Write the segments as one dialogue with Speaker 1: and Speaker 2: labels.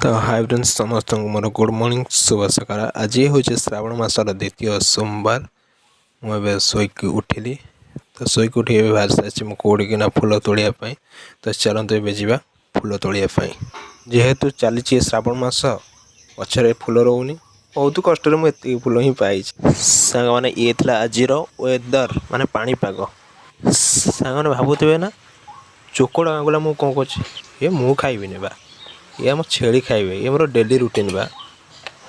Speaker 1: तो hi friends समस्त more good morning शुभ सकाळ। आज हूँ श्रावण मासर द्वितीय सोमवार। मुझे शोक उठिली तो शोक उठी बाहर सारी कौड़िकिना फूल तोड़ापी। तो चलते ए जा फूल तोड़ापी जेहेतु चली श्रावण मास पचर फूल रोनी बहुत कष्ट मुझे फूल ही पाई सांग मैंने ये आज वेदर माने पाणीपाग सांग भावुवे ना चोकड़ आंगुला मुझे कौन कर मु खाइबी बा ये आम छेली खाइबे ये मोर डेली रुटीन बा।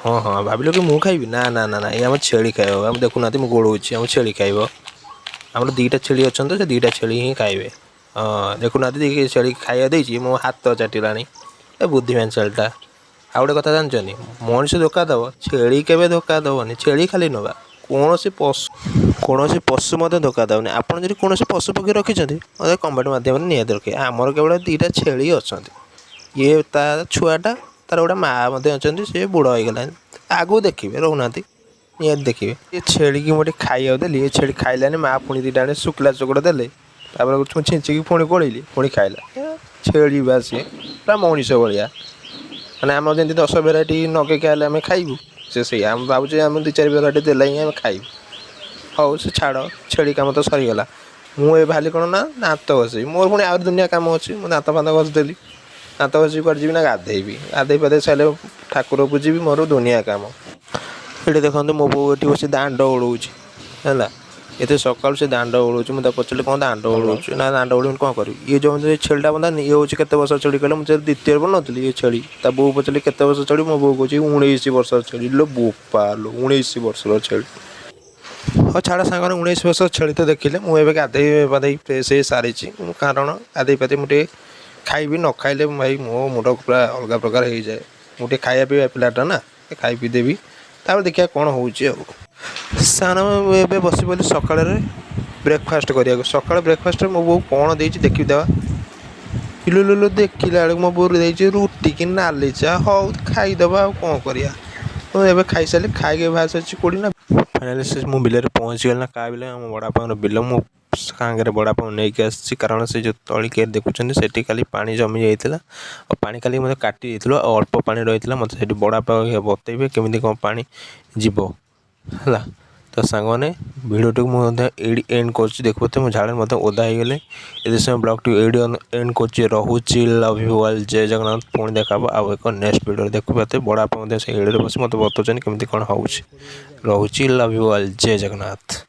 Speaker 1: हाँ हाँ भाविल कि मुझे खाइबी ना ना ना ना ये आम छेली खाइब आम देखुना मुझे गोड़े आम छेली खाइब आम दीटा छेली अच्छा तो से दीटा छेली ही खाइबे। हाँ देखुना छेली खाइबा देती मो हाथ चाटिला ए बुद्धिमान छेलटा। आ गोटे कथा जानते मनीष धोखा दब छेली के धोखा दबनी छेली खाली नवा कौन पशु मत धोखा दबनी। आपड़ जब कौन पशु पक्षी रखिंट मतलब कमेंट मध्यम निहत रखे आमर केवल दीटा छेली अच्छा ये तार छुआटा तार गोटे माँ सी बुढ़ हो गला आगू देखिए रोना निहत देखिए ये छेली की मुझे खाइबा देली ये छेली खाइलानी माँ पुणी दीटा आने शुक्ला चोकड़ देले छिंचिकी पुणी गोड़ेली पुणी खाइला छेली बा सी पूरा मनीष भाया मैंने आम जमी 10 भेराइटी नगे खाइले आम खाइबू से आम भावुँ आम 2-4 भेराइटी देला ही आम खाइबू। हाँ से छाड़ छेली कम तो सरीगला मुझे भाली कौन ना दात घसी मोर पुणी आ दुनिया कम अच्छी मुझे दात फात घसीदेली दात घसी कट जी ना गाधेबी गाधे पाधे सारे ठाकुर पूजी मोर दुनिया कम। ये देखते मो बो ये बस दांड ओढ़ाऊँच है ये सकाल से दांड ओढ़ाऊँ मुझे पचारे कौन दांड ओढ़ाऊँ ना दांड ओढ़ कौन कर ये जो छेलीटा बंधा ये हूँ के वर्ष छेली कहले मुझे द्वितीय बनती ये छेली ता बो पचारे के वर्ष छेली मो बो कहे 19 वर्ष छेली लो बोपा लो 19 वर्ष छेली। हाँ छाड़ सांग 19 वर्ष छेली तो देखिले मुझे गाधे पाधे फ्रेश हो सारी कारण गाधे पाधे मुझे खाइबी न खाइले भाई मो मुंड पूरा अलग प्रकार हो जाए मुझे खाया पीवा पिलाटा ना खाई पी देवी तापर देखिए कौन हो सान ए बस पड़े सका ब्रेकफास्ट करा सका ब्रेकफास्ट मो बो कौन दे देखी देवा इलु लुलु देखला बेलू मो बो दे रुटी कि नाली चा हौ खाईदे कौन कर खाई सारे खाई बाहर सारी कोड़ी ना फाइनाली से मुझे बिल पहुँची गल ना क्या बिल आम बड़ापा बिल मु सागर बड़ापा नहीं आसी कारण से जो तली के देखुं से खाली पानी जमी जाता और पानी खाली मतलब काटी अल्प पानी रही मतलब से बड़ापा बतईबे केमी कौन पानी जीव है। तो सांग मैंने भिडियो मुझे एंड कर देखते मुझे झाड़े मतलब ओदा हो गले ये समय ब्लॉग टी एंड कर रोचे लव यू ऑल जय जगन्नाथ पुणी देखा आउ एक नेक्स्ट वीडियो देखते बड़ापा से एड़े बस मत बताऊँ केमी कौन हो रोचे लव यू ऑल जय जगन्नाथ।